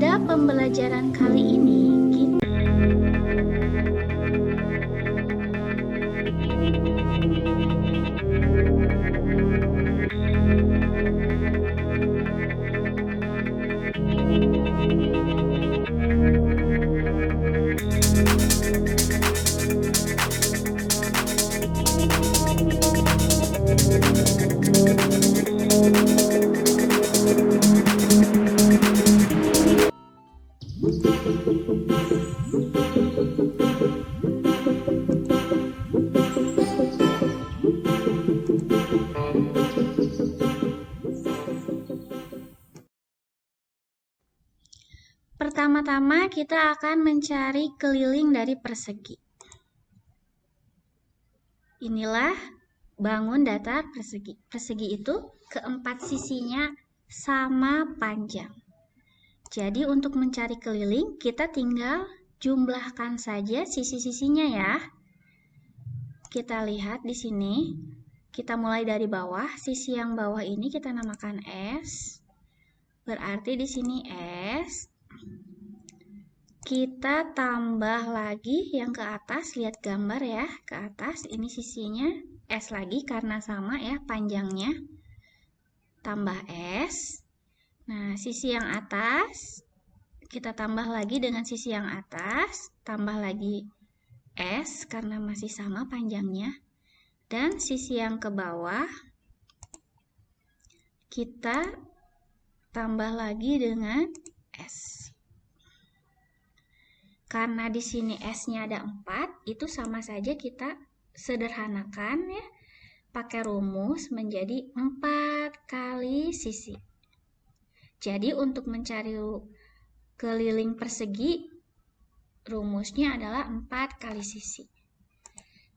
Pada pembelajaran kali ini, pertama-tama kita akan mencari keliling dari persegi. Inilah bangun datar persegi. Persegi itu keempat sisinya sama panjang. Jadi untuk mencari keliling, kita tinggal jumlahkan saja sisi-sisinya ya. Kita lihat di sini, kita mulai dari bawah. Sisi yang bawah ini kita namakan S. Berarti di sini S. Kita tambah lagi yang ke atas, lihat gambar ya, ke atas ini sisinya S lagi karena sama ya panjangnya. Tambah S. Nah, sisi yang atas kita tambah lagi dengan sisi yang atas, tambah lagi S karena masih sama panjangnya. Dan sisi yang ke bawah kita tambah lagi dengan S. Karena di sini S-nya ada 4, itu sama saja kita sederhanakan ya, pakai rumus menjadi 4 kali sisi. Jadi untuk mencari keliling persegi, rumusnya adalah 4 kali sisi.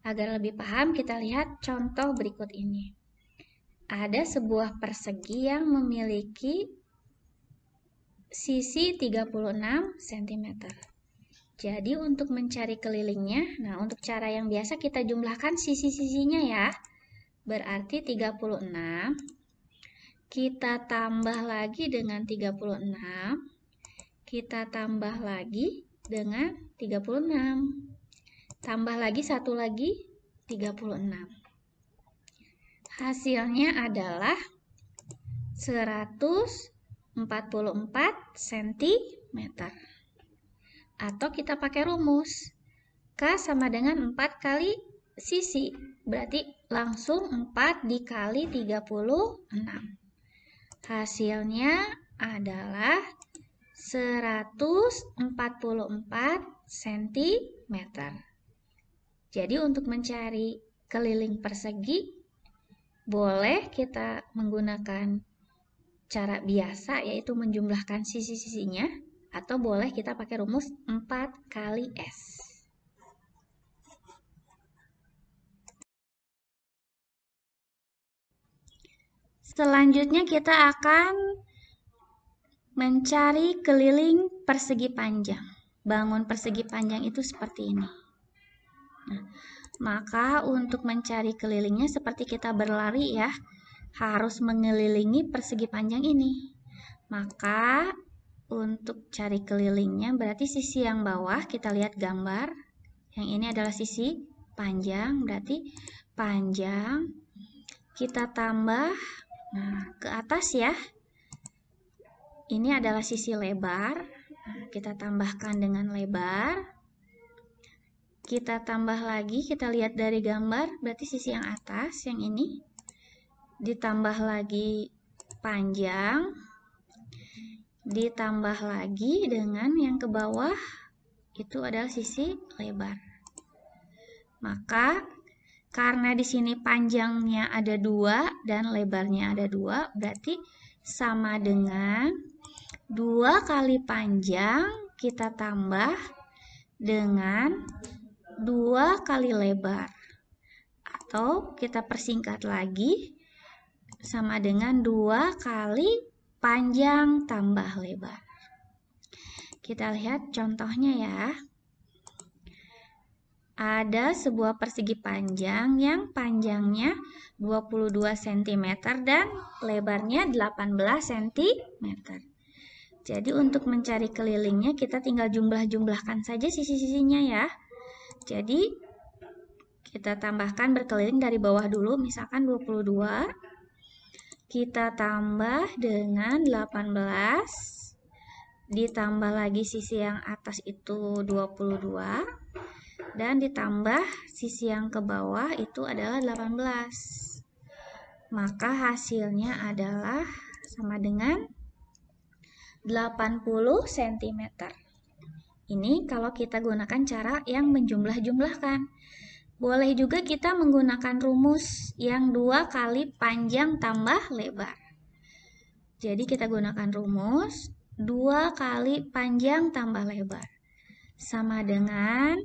Agar lebih paham, kita lihat contoh berikut ini. Ada sebuah persegi yang memiliki sisi 36 cm. Jadi untuk mencari kelilingnya, nah untuk cara yang biasa kita jumlahkan sisi-sisinya ya. Berarti 36, kita tambah lagi dengan 36, kita tambah lagi dengan 36, tambah lagi satu lagi 36. Hasilnya adalah 144 cm. Atau kita pakai rumus K sama dengan 4 kali sisi, berarti langsung 4 dikali 36. Hasilnya adalah 144 cm. Jadi untuk mencari keliling persegi, boleh kita menggunakan cara biasa, yaitu menjumlahkan sisi-sisinya, atau boleh kita pakai rumus 4 kali S. Selanjutnya kita akan mencari keliling persegi panjang. Bangun persegi panjang itu seperti ini. Nah, maka untuk mencari kelilingnya seperti kita berlari ya, harus mengelilingi persegi panjang ini. Maka untuk cari kelilingnya berarti sisi yang bawah kita lihat gambar. Yang ini adalah sisi panjang, berarti panjang kita tambah ke atas ya. Ini adalah sisi lebar. Kita tambahkan dengan lebar. Kita tambah lagi, kita lihat dari gambar, berarti sisi yang atas yang ini ditambah lagi panjang, ditambah lagi dengan yang ke bawah, itu adalah sisi lebar. Maka karena di sini panjangnya ada 2 dan lebarnya ada 2, berarti sama dengan 2 kali panjang kita tambah dengan 2 kali lebar. Atau kita persingkat lagi, sama dengan 2 kali panjang tambah lebar. Kita lihat contohnya ya. Ada sebuah persegi panjang yang panjangnya 22 cm dan lebarnya 18 cm. Jadi untuk mencari kelilingnya kita tinggal jumlah-jumlahkan saja sisi-sisinya ya. Jadi kita tambahkan berkeliling dari bawah dulu, misalkan 22. Kita tambah dengan 18. Ditambah lagi sisi yang atas itu 22. Dan ditambah sisi yang ke bawah itu adalah 18. Maka hasilnya adalah sama dengan 80 cm. Ini kalau kita gunakan cara yang menjumlah-jumlahkan. Boleh juga kita menggunakan rumus yang 2 kali panjang tambah lebar. Jadi kita gunakan rumus 2 kali panjang tambah lebar. Sama dengan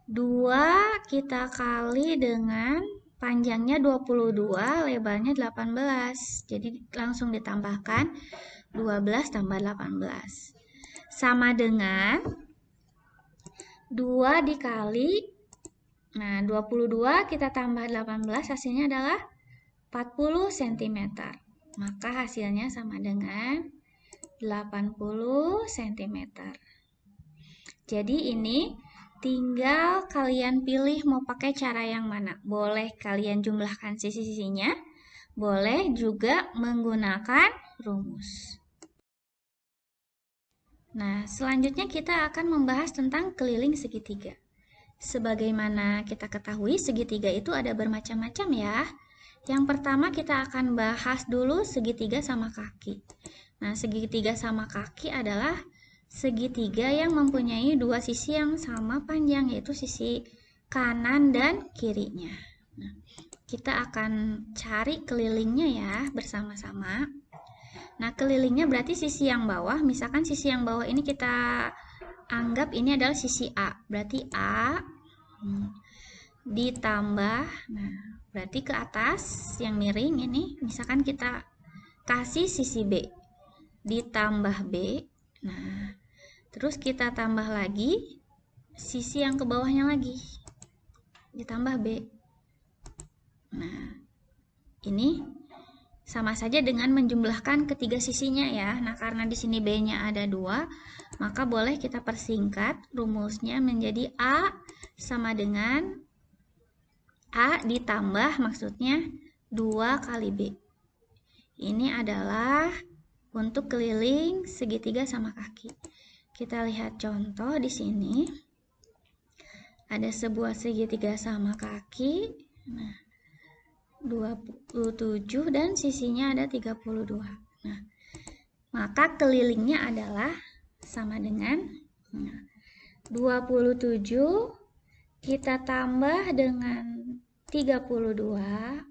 2 kita kali dengan panjangnya 22, lebarnya 18. Jadi langsung ditambahkan 12 tambah 18. Sama dengan 2 dikali, nah 22 kita tambah 18, hasilnya adalah 40 cm. Maka hasilnya sama dengan 80 cm. Jadi ini tinggal kalian pilih mau pakai cara yang mana. Boleh kalian jumlahkan sisi-sisinya, boleh juga menggunakan rumus. Nah, selanjutnya kita akan membahas tentang keliling segitiga. Sebagaimana kita ketahui, segitiga itu ada bermacam-macam ya. Yang pertama kita akan bahas dulu segitiga sama kaki. Nah, segitiga sama kaki adalah segitiga yang mempunyai dua sisi yang sama panjang, yaitu sisi kanan dan kirinya. Nah, kita akan cari kelilingnya ya bersama-sama. Nah, kelilingnya berarti sisi yang bawah, misalkan sisi yang bawah ini kita anggap ini adalah sisi A. Berarti A ditambah, nah berarti ke atas yang miring ini, misalkan kita kasih sisi B. Ditambah B, nah terus kita tambah lagi sisi yang ke bawahnya lagi, ditambah B. Nah, ini sama saja dengan menjumlahkan ketiga sisinya ya. Nah, karena di sini B-nya ada 2, maka boleh kita persingkat rumusnya menjadi A sama dengan A ditambah maksudnya 2 kali B. Ini adalah untuk keliling segitiga sama kaki. Kita lihat contoh di sini. Ada sebuah segitiga sama kaki. Nah, 27 dan sisinya ada 32. Nah, maka kelilingnya adalah sama dengan 27 kita tambah dengan 32,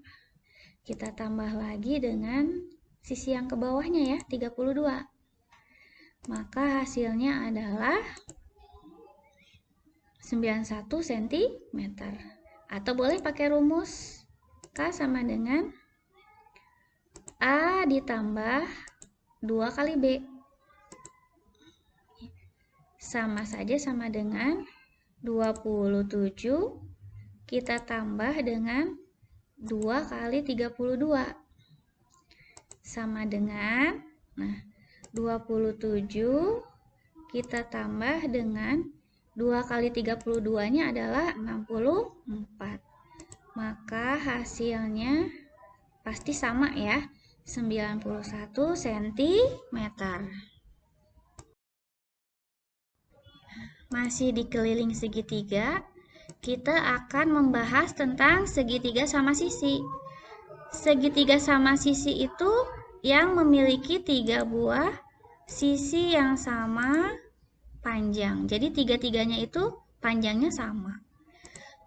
kita tambah lagi dengan sisi yang ke bawahnya ya, 32. Maka hasilnya adalah 91 cm. Atau boleh pakai rumus K sama dengan A ditambah 2 kali B. Sama saja sama dengan 27 kita tambah dengan 2 kali 32. Sama dengan, nah 27 kita tambah dengan 2 kali 32-nya adalah 64. Maka hasilnya pasti sama ya, 91 cm. Masih di keliling segitiga, kita akan membahas tentang segitiga sama sisi. Segitiga sama sisi itu yang memiliki 3 buah sisi yang sama panjang. Jadi tiga-tiganya itu panjangnya sama.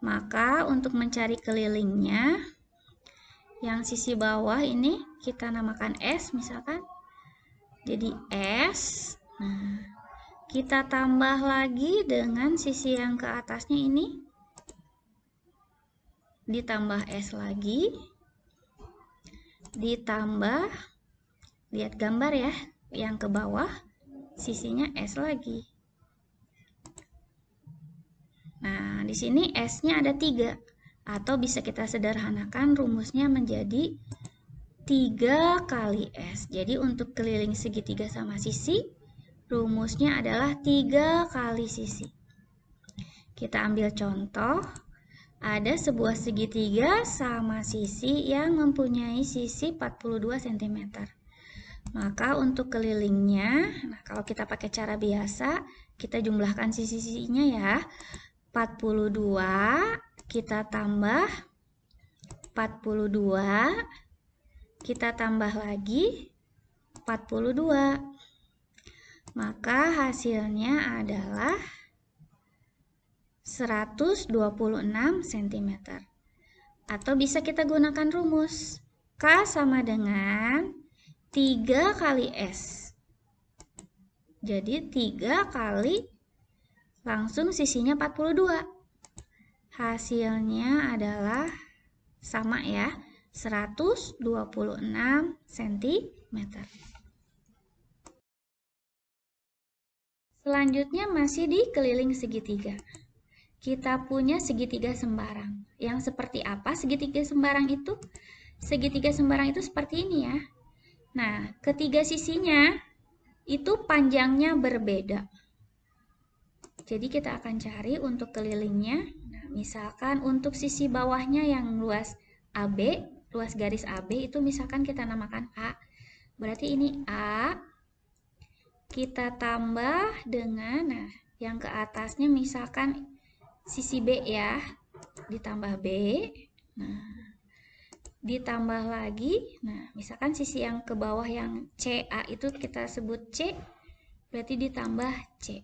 Maka untuk mencari kelilingnya, yang sisi bawah ini kita namakan S misalkan. Jadi S. Nah, kita tambah lagi dengan sisi yang ke atasnya ini. Ditambah S lagi. Ditambah, lihat gambar ya, yang ke bawah sisinya S lagi. Nah, di sini S-nya ada 3, atau bisa kita sederhanakan rumusnya menjadi 3 kali S. Jadi untuk keliling segitiga sama sisi, rumusnya adalah 3 kali sisi. Kita ambil contoh, ada sebuah segitiga sama sisi yang mempunyai sisi 42 cm. Maka untuk kelilingnya, kalau kita pakai cara biasa, kita jumlahkan sisi-sisinya ya. 42, kita tambah 42, kita tambah lagi 42. Maka hasilnya adalah 126 cm. Atau bisa kita gunakan rumus. K sama dengan 3 kali S. Jadi 3 kali langsung sisinya 42. Hasilnya adalah sama ya, 126 cm. Selanjutnya masih di keliling segitiga. Kita punya segitiga sembarang. Yang seperti apa segitiga sembarang itu? Segitiga sembarang itu seperti ini ya. Nah, ketiga sisinya itu panjangnya berbeda. Jadi kita akan cari untuk kelilingnya. Nah, misalkan untuk sisi bawahnya yang luas AB, luas garis AB itu misalkan kita namakan A. Berarti ini A. Kita tambah dengan, nah, yang ke atasnya misalkan sisi B ya, ditambah B, nah, ditambah lagi, nah, misalkan sisi yang ke bawah yang CA itu kita sebut C, berarti ditambah C.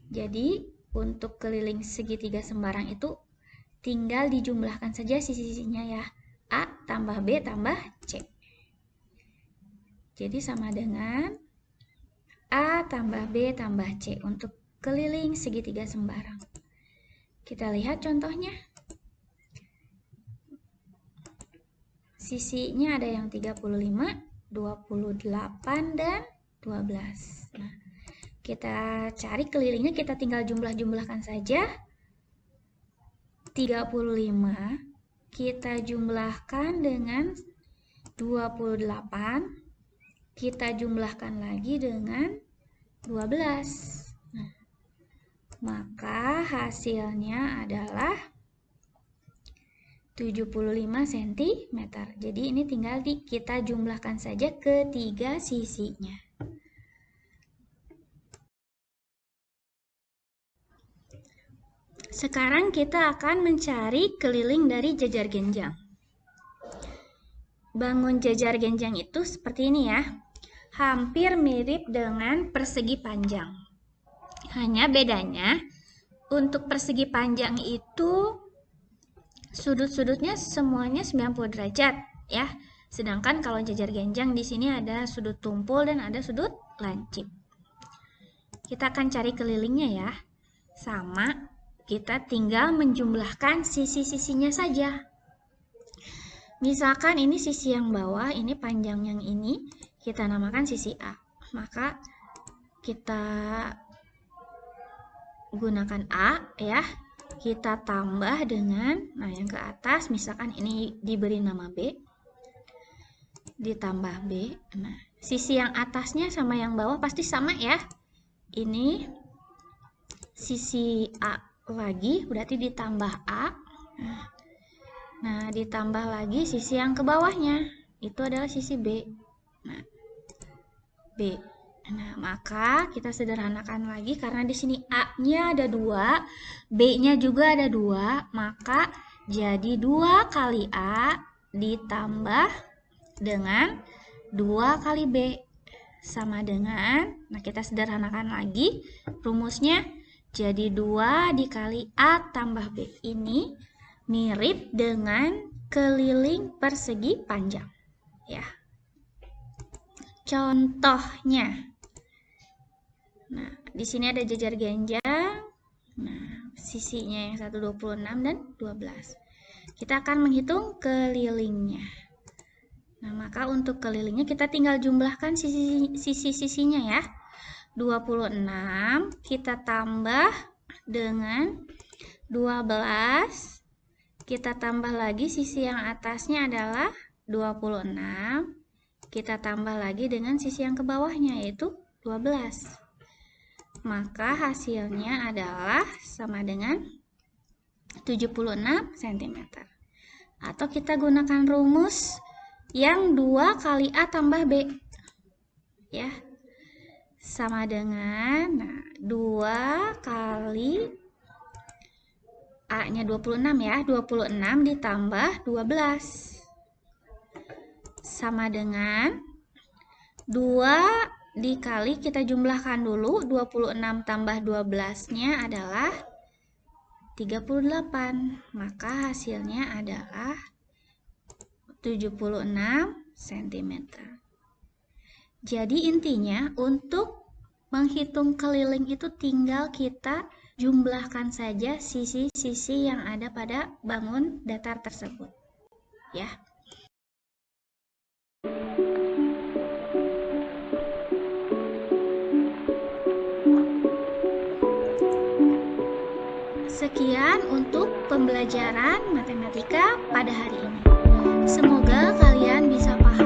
Jadi, untuk keliling segitiga sembarang itu tinggal dijumlahkan saja sisi-sisinya ya, A tambah B tambah C. Jadi sama dengan A tambah B tambah C untuk keliling segitiga sembarang. Kita lihat contohnya. Sisinya ada yang 35, 28, dan 12. Nah, kita cari kelilingnya, kita tinggal jumlah-jumlahkan saja. 35, kita jumlahkan dengan 28, kita jumlahkan lagi dengan 12. Nah, maka hasilnya adalah 75 cm. Jadi ini tinggal kita jumlahkan saja ketiga sisinya. Sekarang kita akan mencari keliling dari jajar genjang. Bangun jajar genjang itu seperti ini ya. Hampir mirip dengan persegi panjang. Hanya bedanya, untuk persegi panjang itu sudut-sudutnya semuanya 90 derajat ya. Sedangkan kalau jajar genjang di sini ada sudut tumpul dan ada sudut lancip. Kita akan cari kelilingnya ya. Sama, kita tinggal menjumlahkan sisi-sisinya saja. Misalkan ini sisi yang bawah, ini panjang yang ini, kita namakan sisi A. Maka kita gunakan A ya. Kita tambah dengan, nah yang ke atas, misalkan ini diberi nama B. Ditambah B. Nah, sisi yang atasnya sama yang bawah pasti sama ya. Ini sisi A lagi, berarti ditambah A. Nah, ditambah lagi sisi yang ke bawahnya, itu adalah sisi B. Nah, B. Nah, maka kita sederhanakan lagi karena di sini A-nya ada 2, B-nya juga ada 2, maka jadi 2 kali A ditambah dengan 2 kali B sama dengan, nah kita sederhanakan lagi rumusnya, jadi 2 dikali A tambah B. Ini mirip dengan keliling persegi panjang ya. Contohnya, nah di sini ada jajar genjang, nah sisinya yang 126 dan 12. Kita akan menghitung kelilingnya. Nah maka untuk kelilingnya kita tinggal jumlahkan sisi-sisinya ya. 26 kita tambah dengan 12, kita tambah lagi sisi yang atasnya adalah 26, kita tambah lagi dengan sisi yang ke bawahnya, yaitu 12. Maka hasilnya adalah sama dengan 76 cm. Atau kita gunakan rumus yang 2 kali A tambah B. Ya. Sama dengan 2 kali A-nya 26 ya. 26 ditambah 12. Sama dengan 2 dikali, kita jumlahkan dulu, 26 tambah 12-nya adalah 38. Maka hasilnya adalah 76 cm. Jadi intinya untuk menghitung keliling itu tinggal kita jumlahkan saja sisi-sisi yang ada pada bangun datar tersebut. Ya. Sekian untuk pembelajaran matematika pada hari ini. Semoga kalian bisa paham